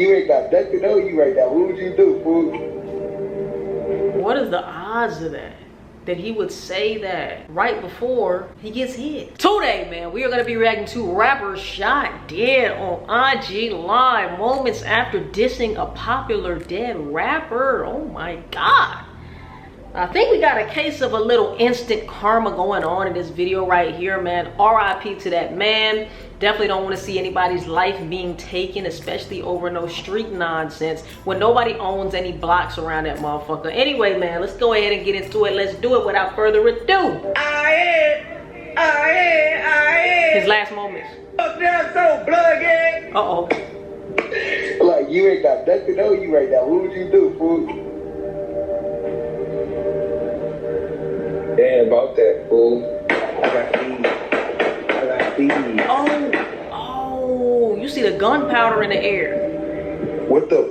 you ain't got nothing on you right now. What would you do, fool? What is the odds of that? That he would say that right before he gets hit. Today, man, we are gonna be reacting to rapper shot dead on IG Live moments after dissing a popular dead rapper. Oh my God. I think we got a case of a little instant karma going on in this video right here, man. RIP to that man. Definitely don't want to see anybody's life being taken, especially over no street nonsense when nobody owns any blocks around that motherfucker. Anyway, man, let's go ahead and get into it. Let's do it without further ado. His last moments. Uh-oh. Like, you ain't got nothing on you right now. What would you do, fool? Damn about that, fool. I got these. Oh, you see the gunpowder in the air. What the?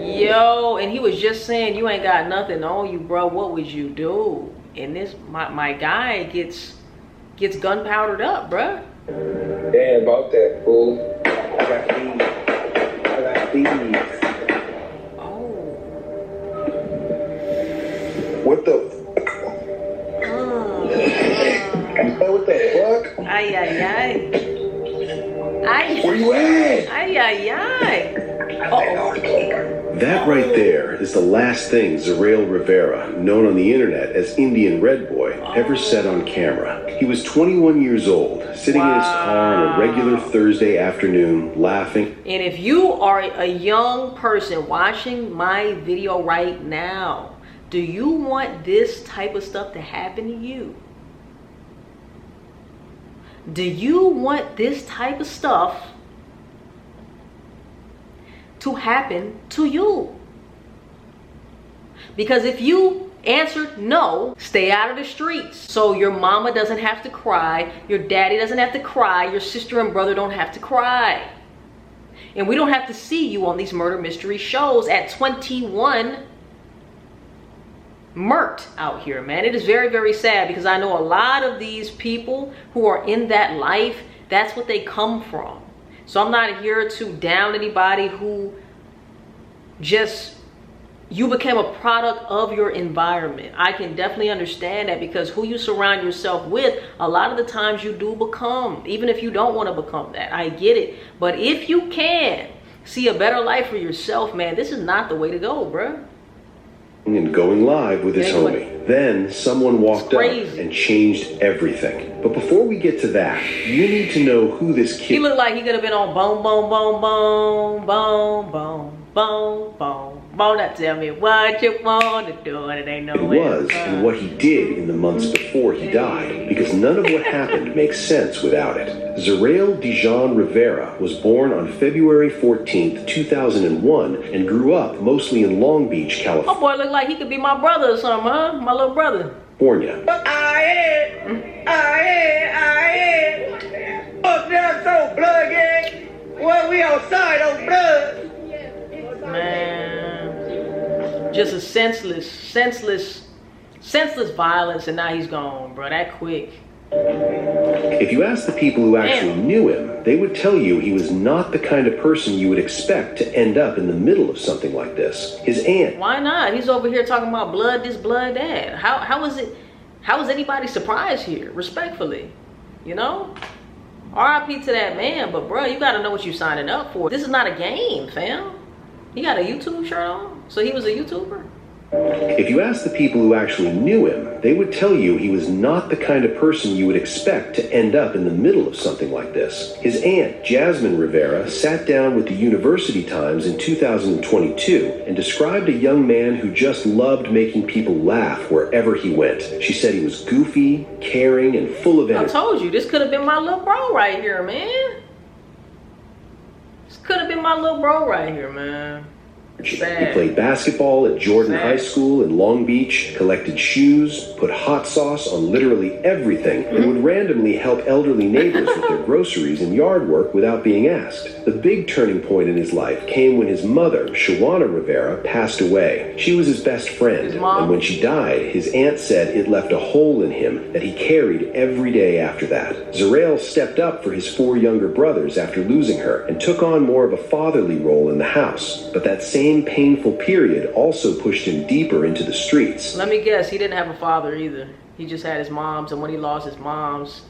Yo, and he was just saying you ain't got nothing on you, bro. What would you do? And this, my guy gets gunpowdered up, bro. Damn about that, fool. I got these. Oh. What the? What the fuck? Ay, ay, ay. Ay, Where you at? ay, ay, ay. Uh-oh. That right there is the last thing SH0T Rivera, known on the internet as Indian Red Boy, ever said on camera. He was 21 years old, sitting in his car on a regular Thursday afternoon, laughing. And if you are a young person watching my video right now, do you want this type of stuff to happen to you? Do you want this type of stuff to happen to you? Because if you answered no, stay out of the streets. So your mama doesn't have to cry, your daddy doesn't have to cry, your sister and brother don't have to cry. And we don't have to see you on these murder mystery shows at 21 murked out here, man. It is very, very sad because I know a lot of these people who are in that life, that's what they come from. So I'm not here to down anybody who just, you became a product of your environment. I can definitely understand that because who you surround yourself with, a lot of the times you do become, even if you don't want to become that. I get it. But if you can see a better life for yourself, man, this is not the way to go, bruh. And going live with his homie. Then someone walked up and changed everything. But before we get to that, you need to know who this kid. He looked like he could have been on boom, boom, boom, boom, boom, boom, boom, boom. Now tell me what you want to do, and it ain't no way. Was and what he did in the months before he died, because none of what happened makes sense without it. SH0T Rivera was born on February 14th, 2001, and grew up mostly in Long Beach, California. Oh boy, look like he could be my brother or something, huh? My little brother. California. Fuck down so blood gang. Well, we outside on blood. Man, just a senseless violence, and now he's gone, bro. That quick. If you ask the people who actually knew him, they would tell you he was not the kind of person you would expect to end up in the middle of something like this. His aunt. Why not? He's over here talking about blood this, blood that. How is anybody surprised here? Respectfully, you know? RIP to that man, but bro, you gotta know what you're signing up for. This is not a game, fam. He got a YouTube shirt on, so he was a YouTuber. If you ask the people who actually knew him, they would tell you he was not the kind of person you would expect to end up in the middle of something like this. His aunt, Jasmine Rivera, sat down with the University Times in 2022 and described a young man who just loved making people laugh wherever he went. She said he was goofy, caring, and full of energy. I told you, this could have been my little bro right here, man. This could have been my little bro right here, man. Sad. He played basketball at Jordan Sad. High School in Long Beach, collected shoes, put hot sauce on literally everything, and would randomly help elderly neighbors with their groceries and yard work without being asked. The big turning point in his life came when his mother, Shawana Rivera, passed away. She was his best friend, His mom? and when she died, his aunt said it left a hole in him that he carried every day after that. Zerael stepped up for his 4 younger brothers after losing her and took on more of a fatherly role in the house. But that same painful period also pushed him deeper into the streets. Let me guess, he didn't have a father either. He just had his moms, and when he lost his moms,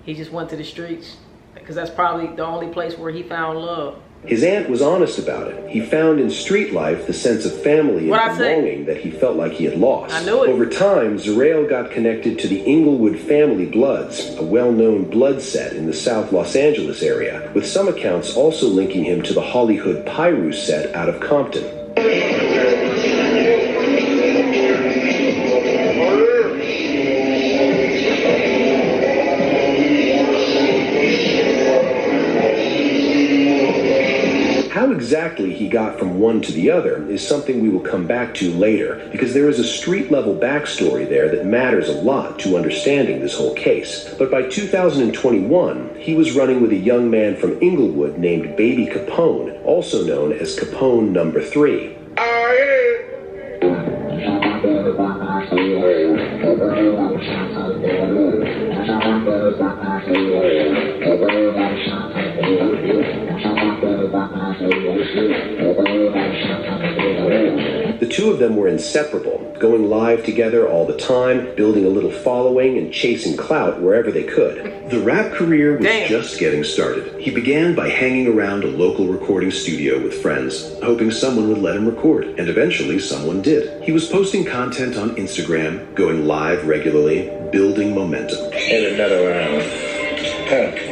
he just went to the streets. Because that's probably the only place where he found love. His aunt was honest about it. He found in street life the sense of family and belonging that he felt like he had lost. I knew it. Over time, Zerael got connected to the Inglewood family Bloods, a well-known blood set in the South Los Angeles area, with some accounts also linking him to the Hollywood Pyru set out of Compton. How exactly he got from one to the other is something we will come back to later, because there is a street-level backstory there that matters a lot to understanding this whole case. But by 2021, he was running with a young man from Inglewood named Baby Capone, also known as Capone Number 3. The two of them were inseparable, going live together all the time, building a little following and chasing clout wherever they could. The rap career was just getting started. He began by hanging around a local recording studio with friends, hoping someone would let him record, and eventually someone did. He was posting content on Instagram, going live regularly, building momentum. And another round.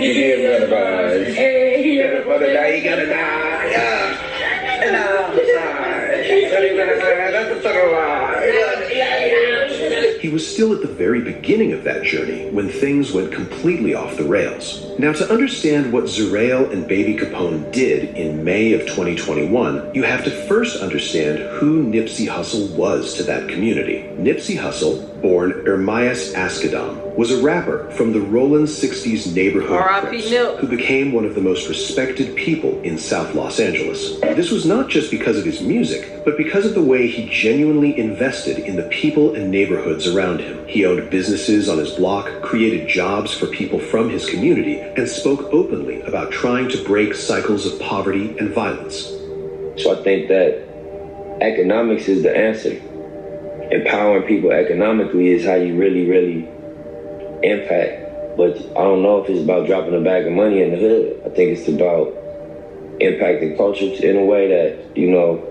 You get another round. Hey, you got another die, you got a die. And I'm sorry. He was still at the very beginning of that journey when things went completely off the rails. Now, to understand what Zerael and Baby Capone did in May of 2021, you have to first understand who Nipsey Hussle was to that community. Nipsey Hussle, born Ermias Askedam, was a rapper from the Rollin' 60s neighborhood Crips, who became one of the most respected people in South Los Angeles. This was not just because of his music, but because of the way he genuinely invested in the people and neighborhoods around him. He owned businesses on his block, created jobs for people from his community, and spoke openly about trying to break cycles of poverty and violence. So I think that economics is the answer. Empowering people economically is how you really impact. But I don't know if it's about dropping a bag of money in the hood. I think it's about impacting culture in a way that, you know,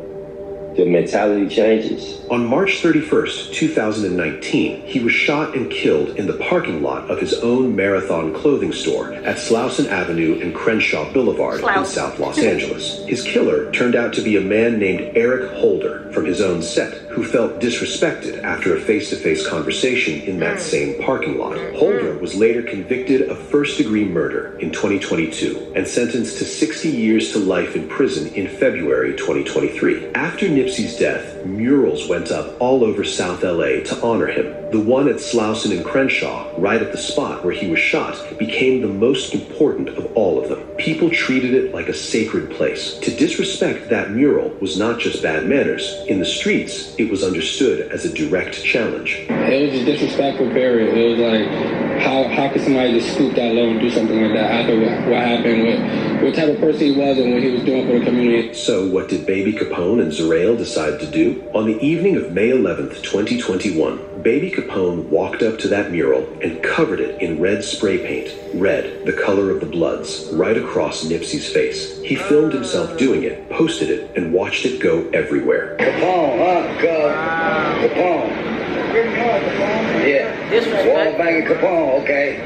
the mentality changes. On March 31st, 2019, he was shot and killed in the parking lot of his own Marathon clothing store at Slauson Avenue and Crenshaw Boulevard in South Los Angeles. His killer turned out to be a man named Eric Holder from his own set, who felt disrespected after a face-to-face conversation in that same parking lot. Holder was later convicted of first-degree murder in 2022 and sentenced to 60 years to life in prison in February 2023. After Nipsey's death, murals went up all over South LA to honor him. The one at Slauson and Crenshaw, right at the spot where he was shot, became the most important of all of them. People treated it like a sacred place. To disrespect that mural was not just bad manners. In the streets, it was understood as a direct challenge. It was just disrespectful, period. It was like, how could somebody just stoop that low and do something like that after what happened, what type of person he was and what he was doing for the community. So what did Baby Capone and Zerael decide to do? On the evening of May 11th, 2021, Baby Capone walked up to that mural and covered it in red spray paint, red, the color of the Bloods, right across Nipsey's face. He filmed himself doing it, posted it, and watched it go everywhere. Capone, Capone. Yeah. Disrespect. Wall banging Capone, okay.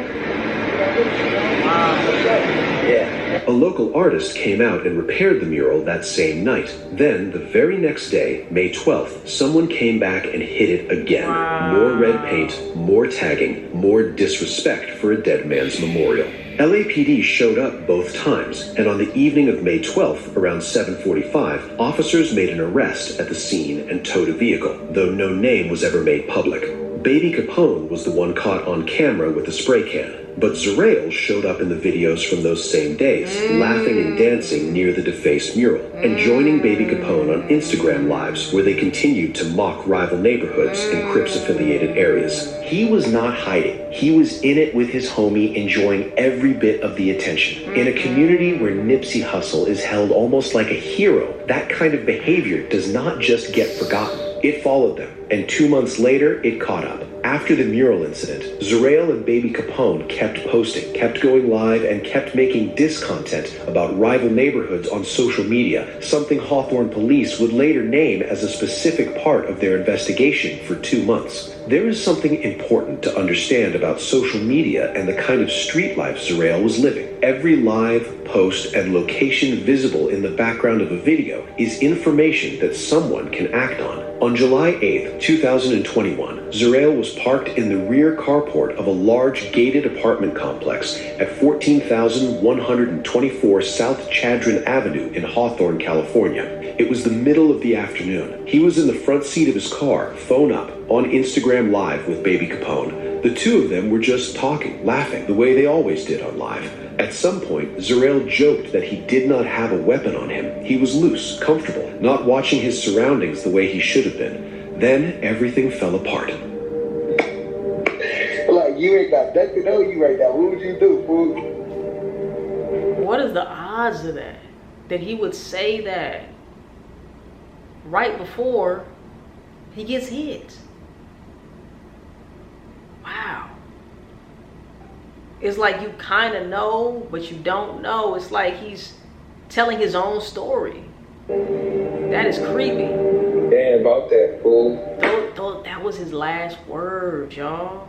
Yeah. A local artist came out and repaired the mural that same night. Then, the very next day, May 12th, someone came back and hit it again. More red paint, more tagging, more disrespect for a dead man's memorial. LAPD showed up both times, and on the evening of May 12th, around 7:45, officers made an arrest at the scene and towed a vehicle, though no name was ever made public. Baby Capone was the one caught on camera with a spray can, but Zerail showed up in the videos from those same days, laughing and dancing near the defaced mural, and joining Baby Capone on Instagram Lives, where they continued to mock rival neighborhoods and Crips-affiliated areas. He was not hiding. He was in it with his homie, enjoying every bit of the attention. In a community where Nipsey Hussle is held almost like a hero, that kind of behavior does not just get forgotten. It followed them, and 2 months later, it caught up. After the mural incident, Zerail and Baby Capone kept posting, kept going live, and kept making diss content about rival neighborhoods on social media, something Hawthorne police would later name as a specific part of their investigation for 2 months. There is something important to understand about social media and the kind of street life Zerail was living. Every live, post, and location visible in the background of a video is information that someone can act on. On July 8th, 2021, Zerail was parked in the rear carport of a large gated apartment complex at 14,124 South Chadron Avenue in Hawthorne, California. It was the middle of the afternoon. He was in the front seat of his car, phone up, on Instagram Live with Baby Capone. The two of them were just talking, laughing, the way they always did on Live. At some point, Zerail joked that he did not have a weapon on him. He was loose, comfortable, not watching his surroundings the way he should have been. Then everything fell apart. Like, you ain't got nothing on you right now. What would you do, fool? What is the odds of that? That he would say that right before he gets hit? Wow. It's like you kind of know, but you don't know. It's like he's telling his own story. That is creepy. Damn about that, fool. That was his last words, y'all.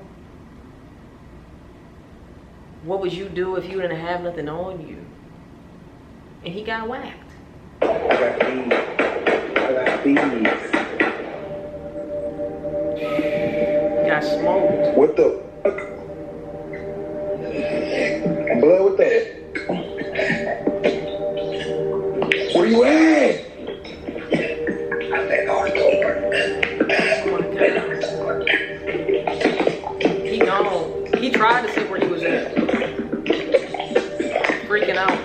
What would you do if you didn't have nothing on you? And he got whacked. I got these. Got smoked. What the fuck? Blood, what the? Where you at? He gone. He tried to see where he was at. Freaking out.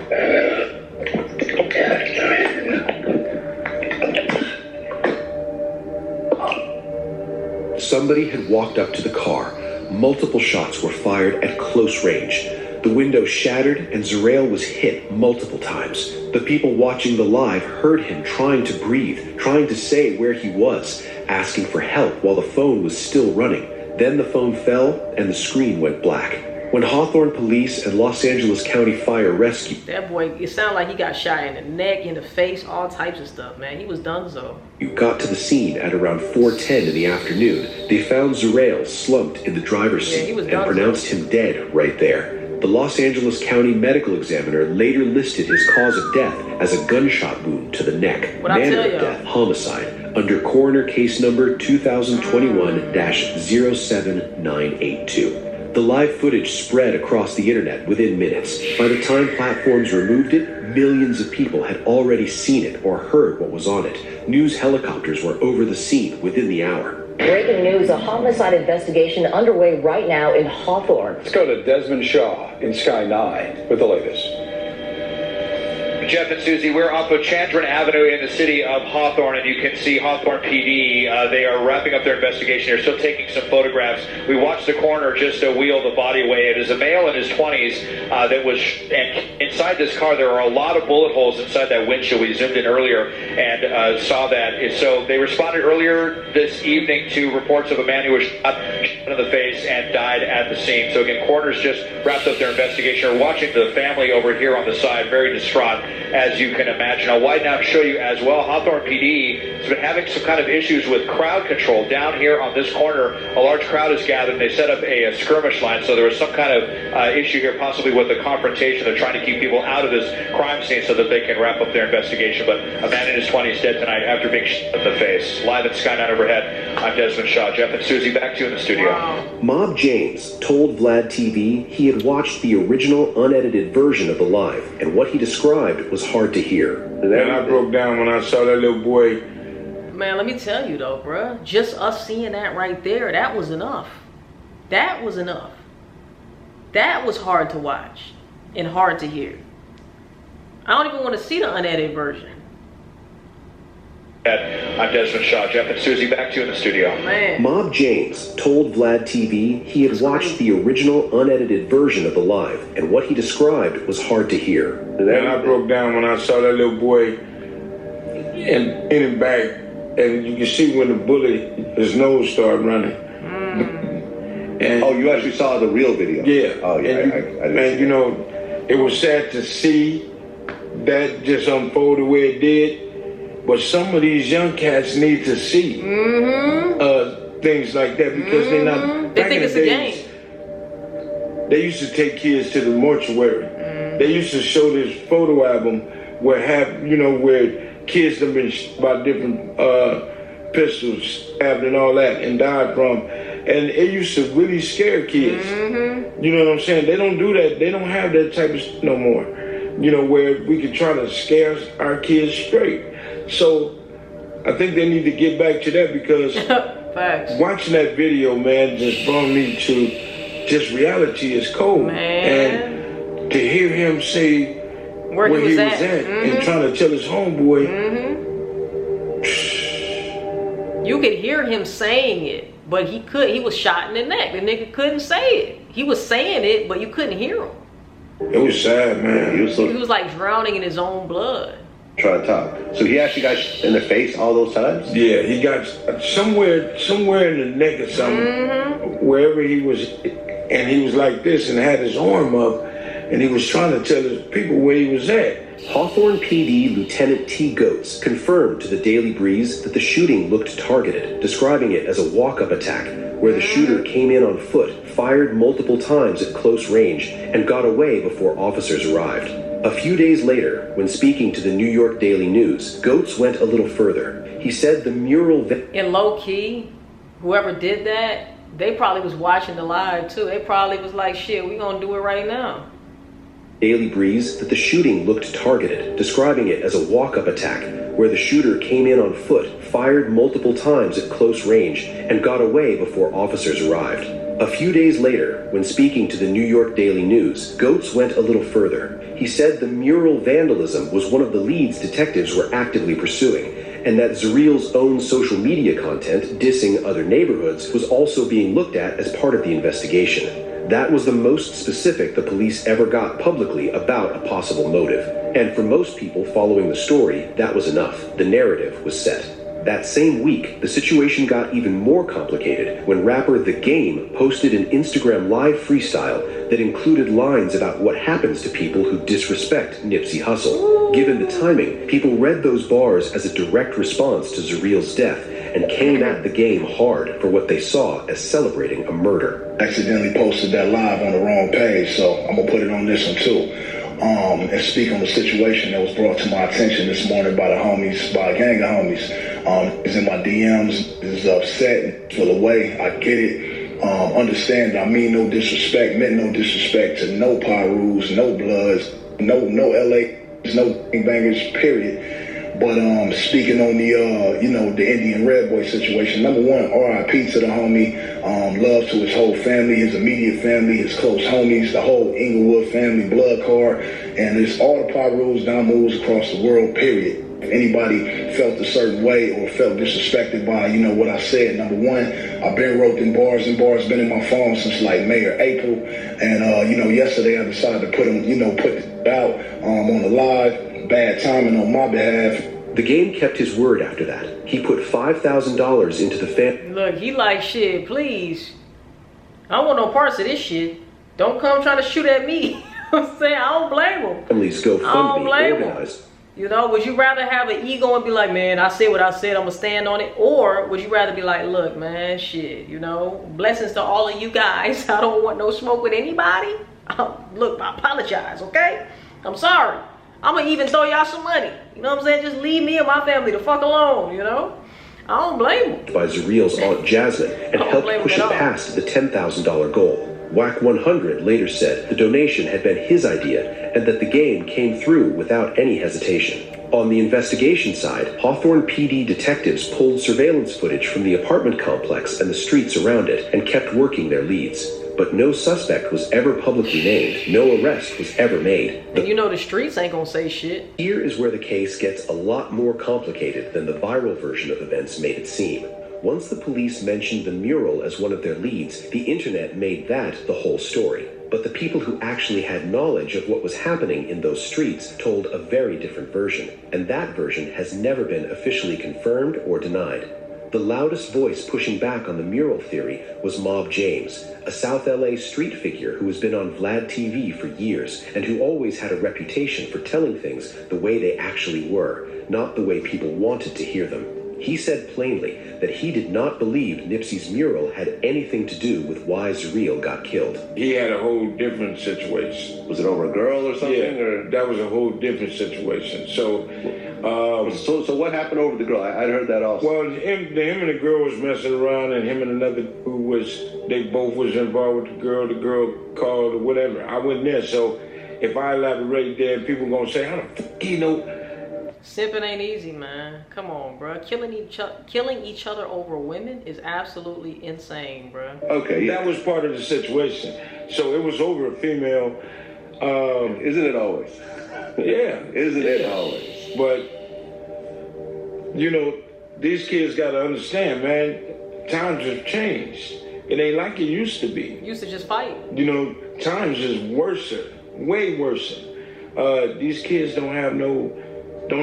Somebody had walked up to the car. Multiple shots were fired at close range. The window shattered and Zerail was hit multiple times. The people watching the live heard him trying to breathe, trying to say where he was, asking for help while the phone was still running. Then the phone fell and the screen went black. When Hawthorne police and Los Angeles County Fire Rescue... That boy, it sounded like he got shot in the neck, in the face, all types of stuff, man. He was donezo. got to the scene at around 4:10 in the afternoon, they found Zerail slumped in the driver's seat and pronounced him dead right there. The Los Angeles County medical examiner later listed his cause of death as a gunshot wound to the neck, manner of death, homicide, under coroner case number 2021-07982. The live footage spread across the internet within minutes. By the time platforms removed it, millions of people had already seen it or heard what was on it. News helicopters were over the scene within the hour. Breaking news, a homicide investigation underway right now in Hawthorne. Let's go to Desmond Shaw in Sky 9 with the latest. Jeff and Susie, we're off of Chandran Avenue in the city of Hawthorne, and you can see Hawthorne PD. They are wrapping up their investigation. They're still taking some photographs. We watched the coroner just wheel the body away. It is a male in his 20s that was, and inside this car there are a lot of bullet holes inside that windshield. We zoomed in earlier and saw that. So they responded earlier this evening to reports of a man who was shot in the face and died at the scene. So again, coroners just wrapped up their investigation. We're watching the family over here on the side, very distraught. as you can imagine. I'll widen out and show you as well. Hawthorne PD has been having some kind of issues with crowd control. Down here on this corner, a large crowd is gathered, and they set up a skirmish line, so there was some kind of issue here, possibly with a confrontation. They're trying to keep people out of this crime scene so that they can wrap up their investigation. But a man in his 20s dead tonight after being shot in the face. Live at Sky 9 overhead, I'm Desmond Shaw. Jeff and Susie, back to you in the studio. Wow. Mob James told Vlad TV he had watched the original unedited version of the live, and what he described was hard to hear. And I broke down when I saw that little boy. Man, let me tell you though, bruh. Just us seeing that right there, that was enough. That was enough. That was hard to watch and hard to hear. I don't even want to see the unedited version. I'm Desmond Shaw. Jeff and Susie, back to you in the studio. Man. Mob James told Vlad TV he had watched the original unedited version of the live, and what he described was hard to hear. And I broke down when I saw that little boy in his back, and you can see when the bullet, his nose started running. And Oh, you actually saw the real video? yeah. Oh, yeah. And you know, it was sad to see that just unfold the way it did. But some of these young cats need to see things like that because they're not. They think it's a game. They used to take kids to the mortuary. They used to show this photo album where kids have been shot by different pistols, stabbed and all that, and died from. And it used to really scare kids. You know what I'm saying? They don't do that. They don't have that type of shit no more. You know, where we could try to scare our kids straight. So I think they need to get back to that because Facts. watching that video, man, just brought me to just reality is cold. Man. And to hear him say Where he was at. and trying to tell his homeboy. You could hear him saying it, but he was shot in the neck. The nigga couldn't say it. He was saying it, but you couldn't hear him. It was sad, man. He was He was like drowning in his own blood. trying to talk. So he actually got in the face all those times? Yeah, he got somewhere in the neck or something, wherever he was, and he was like this and had his arm up, and he was trying to tell his people where he was at. Hawthorne PD Lieutenant T. Goetz confirmed to the Daily Breeze that the shooting looked targeted, describing it as a walk-up attack, where the shooter came in on foot, fired multiple times at close range, and got away before officers arrived. A few days later, when speaking to the New York Daily News, Goetz went a little further. He said the mural... In low-key, whoever did that, they probably was watching the live too. They probably was like, shit, we gonna do it right now. Daily Breeze that the shooting looked targeted, describing it as a walk-up attack, where the shooter came in on foot, fired multiple times at close range, and got away before officers arrived. A few days later, when speaking to the New York Daily News, Goetz went a little further. He said the mural vandalism was one of the leads detectives were actively pursuing, and that Zeril's own social media content dissing other neighborhoods was also being looked at as part of the investigation. That was the most specific the police ever got publicly about a possible motive. And for most people following the story, that was enough. The narrative was set. That same week, the situation got even more complicated when rapper The Game posted an Instagram live freestyle that included lines about what happens to people who disrespect Nipsey Hussle. Given the timing, people read those bars as a direct response to Zeril's death and came at The Game hard for what they saw as celebrating a murder. Accidentally posted that live on the wrong page, so I'm gonna put it on this one too. And speak on the situation that was brought to my attention this morning by the homies, by a gang of homies. Is in my DMs, is upset, feel away. I get it. Understand I mean no disrespect, meant no disrespect to no Pyrus, no Bloods, no LA, no bangers, period. But speaking on the Indian Red Boy situation, number one, RIP to the homie. Love to his whole family, his immediate family, his close homies, the whole Inglewood family, blood card, and it's all the Pyrus, Damus across the world, period. If anybody felt a certain way or felt disrespected by, what I said, number one, I've been wrote in bars, been in my phone since like May or April. And, yesterday I decided to put it out on the live, bad timing on my behalf. The Game kept his word after that. He put $5,000 into the fan. Look, he like, shit, please. I don't want no parts of this shit. Don't come trying to shoot at me. I'm saying, I don't blame them. Family's GoFundMe organized. You know, would you rather have an ego and be like, man, I said what I said, I'm gonna stand on it? Or would you rather be like, look, man, shit, you know, blessings to all of you guys. I don't want no smoke with anybody. Look, I apologize, okay? I'm sorry. I'm gonna even throw y'all some money. You know what I'm saying? Just leave me and my family the fuck alone, you know? I don't blame him. By Zareel's Aunt Jasmine and helped push it past the $10,000 goal. WAC 100 later said the donation had been his idea and that the game came through without any hesitation. On the investigation side, Hawthorne PD detectives pulled surveillance footage from the apartment complex and the streets around it and kept working their leads. But no suspect was ever publicly named. No arrest was ever made. And you know the streets ain't gonna say shit. Here is where the case gets a lot more complicated than the viral version of events made it seem. Once the police mentioned the mural as one of their leads, the internet made that the whole story. But the people who actually had knowledge of what was happening in those streets told a very different version, and that version has never been officially confirmed or denied. The loudest voice pushing back on the mural theory was Mob James, a South LA street figure who has been on Vlad TV for years and who always had a reputation for telling things the way they actually were, not the way people wanted to hear them. He said plainly that he did not believe Nipsey's mural had anything to do with why Zareel got killed. He had a whole different situation. Was it over a girl or something? Yeah, or? That was a whole different situation. So what happened over the girl? I heard that also. Well, him and the girl was messing around, and him and another who they both was involved with the girl called or whatever. I wasn't there, so if I elaborate there, people gonna say, how the fuck you know? Simping ain't easy, man. Come on, bro. Killing each other over women is absolutely insane, bro. Okay, that was part of the situation. So it was over a female. Isn't it always? Yeah. Isn't it always? But, you know, these kids got to understand, man, times have changed. It ain't like it used to be. Used to just fight. You know, times is worse, way worse. These kids don't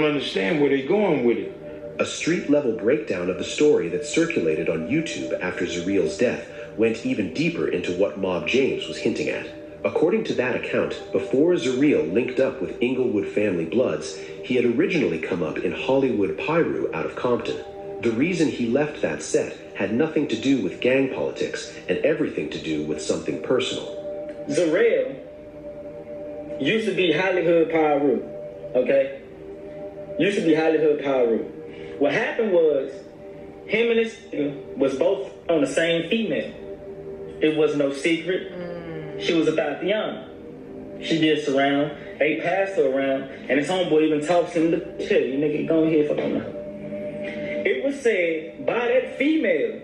understand where they're going with it. A street-level breakdown of the story that circulated on YouTube after Zareel's death went even deeper into what Mob James was hinting at. According to that account, before Zareel linked up with Inglewood Family Bloods, he had originally come up in Hollywood Piru out of Compton. The reason he left that set had nothing to do with gang politics and everything to do with something personal. Zareel used to be Hollywood Piru, okay? Used to be Hollywood Piru. What happened was, him and his was both on the same female. It was no secret. She was about young. She did surround. They passed her around, and his homeboy even talks to him to chill. You nigga, go ahead, fuck him. It was said by that female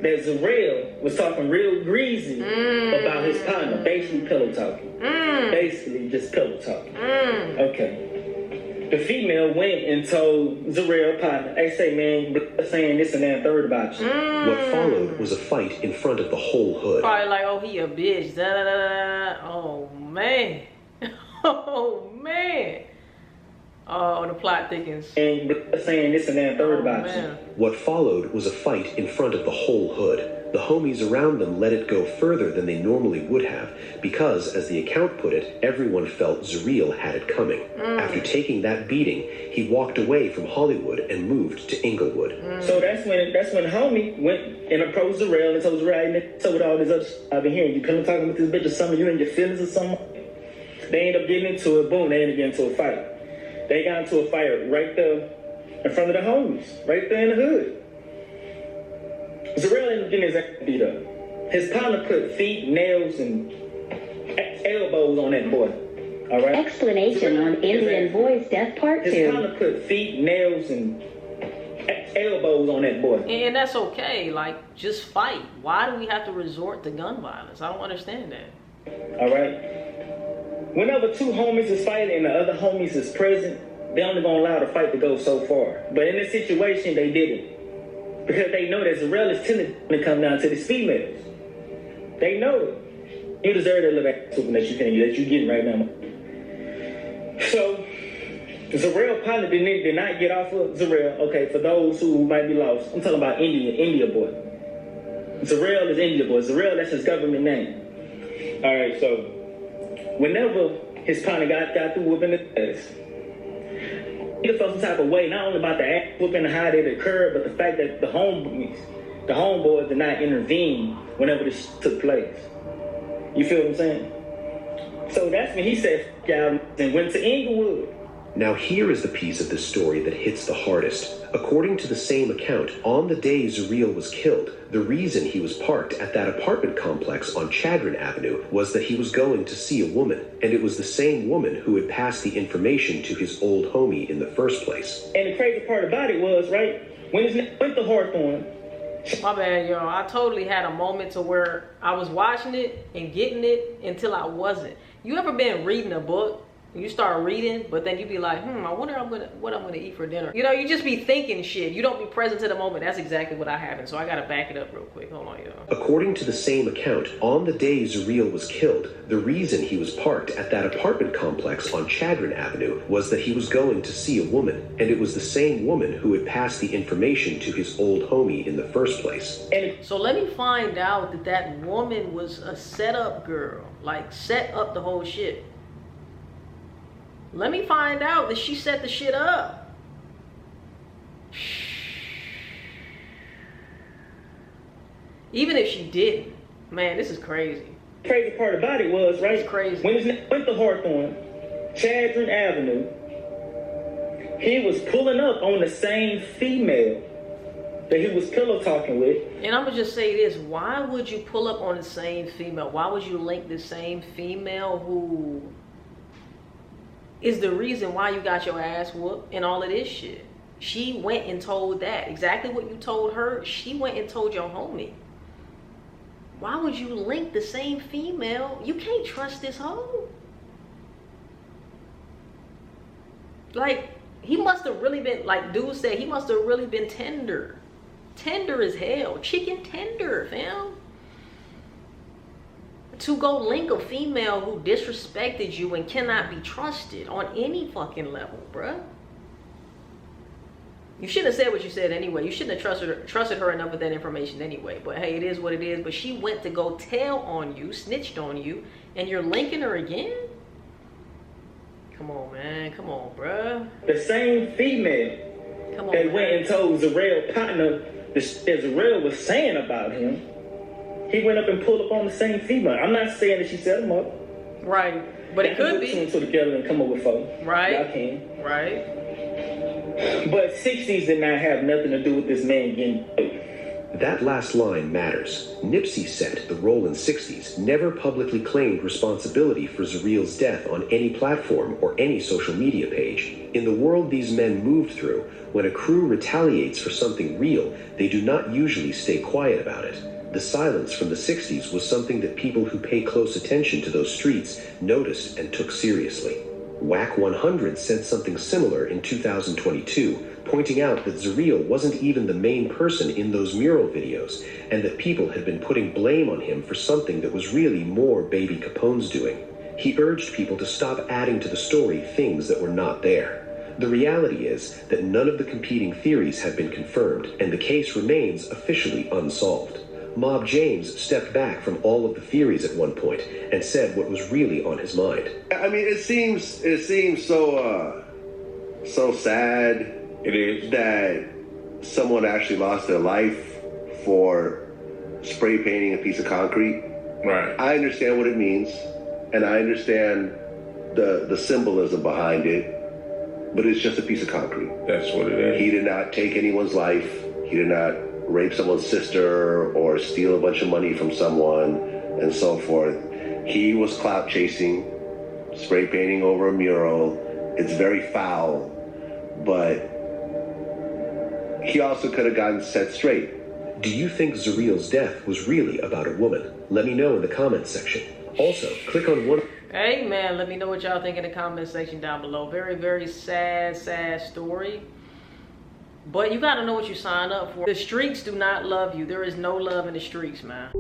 that Zareel was talking real greasy about his partner, basically pillow talking. Basically just pillow talking. Okay. The female went and told Zareel partner, hey, say, man, saying this and that and third about you. What followed was a fight in front of the whole hood. Probably like, oh, he a bitch. Da, da, da, da. Oh, man. Oh, man. Oh, the plot thickens. And saying this and that and third about you. What followed was a fight in front of the whole hood. The homies around them let it go further than they normally would have because, as the account put it, everyone felt Zareel had it coming. After taking that beating, he walked away from Hollywood and moved to Inglewood. So that's when homie went and approached Zareel and told Zareel, so with all this other shit I've been hearing, you come talking with this bitch or something, you in your feelings or something. They end up getting into it, boom, they end up getting into a fight. They got into a fight right there in front of the homies, right there in the hood. Zareel ended up getting his ass beat up. His partner put feet, nails, and elbows on that boy. All right? Explanation on Indian boy's death part 2. His partner put feet, nails, and elbows on that boy. And that's okay. Like, just fight. Why do we have to resort to gun violence? I don't understand that. All right? Whenever two homies is fighting and the other homies is present, they only gonna allow the fight to go so far. But in this situation, they didn't. Because they know that Zareel is tending to come down to these females. They know it. You deserve that little ass whooping that you're getting right now. So, Zareel partner did not get off of Zareel. Okay, for those who might be lost, I'm talking about India boy. Zareel is India boy. Zareel, that's his government name. All right, so whenever his partner got through whooping his ass, he felt some type of way, not only about the ass whooping and how it occurred, but the fact that the homeboys did not intervene whenever this took place. You feel what I'm saying? So that's when he said, "F*** y'all," and went to Inglewood. Now here is the piece of the story that hits the hardest. According to the same account, on the day Zuriel was killed, the reason he was parked at that apartment complex on Chadron Avenue was that he was going to see a woman, and it was the same woman who had passed the information to his old homie in the first place. And the crazy part about it was, right, when his name went to Hawthorne. My bad, y'all. I totally had a moment to where I was watching it and getting it until I wasn't. You ever been reading a book? You start reading, but then you be like, I wonder what I'm gonna eat for dinner. You know, you just be thinking shit. You don't be present to the moment. That's exactly what I happened. So I gotta back it up real quick. Hold on, y'all. According to the same account, on the day Zuriel was killed, the reason he was parked at that apartment complex on Chadron Avenue was that he was going to see a woman, and it was the same woman who had passed the information to his old homie in the first place. So let me find out that that woman was a setup girl, like set up the whole shit. Let me find out that she set the shit up. Even if she didn't, man, this is crazy. The crazy part about it was, right, it's crazy. When his name went to Hawthorne, Chadron Avenue, he was pulling up on the same female that he was pillow talking with. And I'm gonna just say this, why would you pull up on the same female? Why would you link the same female who is the reason why you got your ass whooped and all of this shit? She went and told that. Exactly what you told her, she went and told your homie. Why would you link the same female? You can't trust this hoe. Like, he must have really been, like dude said, he must have really been tender. Tender as hell. Chicken tender, fam. To go link a female who disrespected you and cannot be trusted on any fucking level, bruh. You shouldn't have said what you said anyway. You shouldn't have trusted her enough with that information anyway. But hey, it is what it is. But she went to go tell on you, snitched on you, and you're linking her again? Come on, man. Come on, bruh. The same female that went and told Zuriel partner that Zuriel was saying about him. He went up and pulled up on the same female. I'm not saying that she set him up. Right. But it could be. Put two together and come up with four. Right. Y'all can. Right. But 60s did not have nothing to do with this man getting. That last line matters. Nipsey said the Rollin' 60s never publicly claimed responsibility for Zuriel's death on any platform or any social media page. In the world these men moved through, when a crew retaliates for something real, they do not usually stay quiet about it. The silence from the 60s was something that people who pay close attention to those streets noticed and took seriously. Whack 100 said something similar in 2022, pointing out that Zuriel wasn't even the main person in those mural videos, and that people had been putting blame on him for something that was really more Baby Capone's doing. He urged people to stop adding to the story things that were not there. The reality is that none of the competing theories have been confirmed, and the case remains officially unsolved. Mob James stepped back from all of the theories at one point and said what was really on his mind. I mean, it seems so sad. It is that someone actually lost their life for spray painting a piece of concrete. Right. I understand what it means, and I understand the symbolism behind it, but it's just a piece of concrete. That's what it is. He did not take anyone's life. He did not rape someone's sister or steal a bunch of money from someone and so forth. He was clout chasing, spray painting over a mural. It's very foul, but he also could have gotten set straight. Do you think Zuriel's death was really about a woman? Let me know in the comments section. Also, click on one. Hey man, let me know what y'all think in the comment section down below. Very, very sad story. But you gotta know what you signed up for. The streets do not love you. There is no love in the streets, man.